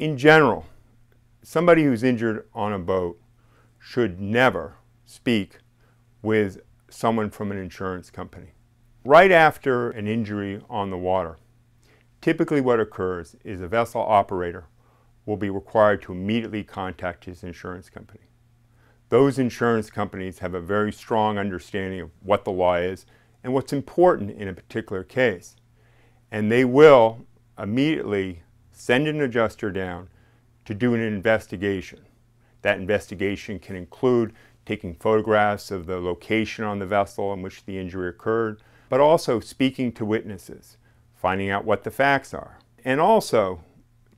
In general, somebody who's injured on a boat should never speak with someone from an insurance company. Right after an injury on the water, typically what occurs is a vessel operator will be required to immediately contact his insurance company. Those insurance companies have a very strong understanding of what the law is and what's important in a particular case. And they will immediately send an adjuster down to do an investigation. That investigation can include taking photographs of the location on the vessel in which the injury occurred, but also speaking to witnesses, finding out what the facts are, and also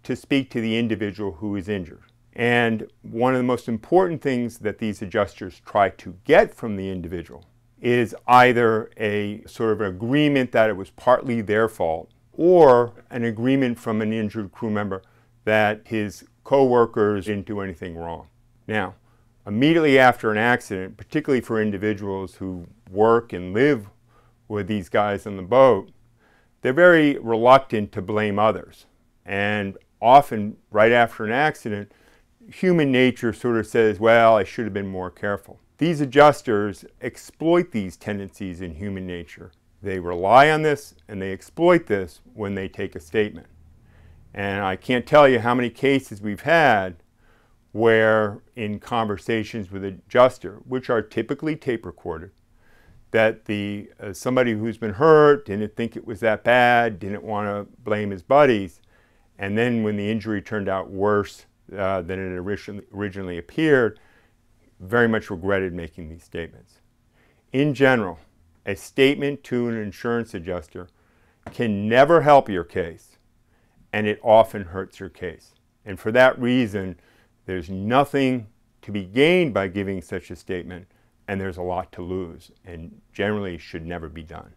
to speak to the individual who is injured. And one of the most important things that these adjusters try to get from the individual is either a sort of agreement that it was partly their fault, or an agreement from an injured crew member that his co-workers didn't do anything wrong. Now, immediately after an accident, particularly for individuals who work and live with these guys on the boat, they're very reluctant to blame others. And often, right after an accident, human nature sort of says, well, I should have been more careful. These adjusters exploit these tendencies in human nature. They rely on this and they exploit this when they take a statement. And I can't tell you how many cases we've had where in conversations with an adjuster, which are typically tape recorded, that somebody who's been hurt didn't think it was that bad, didn't want to blame his buddies, and then when the injury turned out worse than it originally appeared, very much regretted making these statements. In general, a statement to an insurance adjuster can never help your case, and it often hurts your case. And for that reason, there's nothing to be gained by giving such a statement, and there's a lot to lose, and generally should never be done.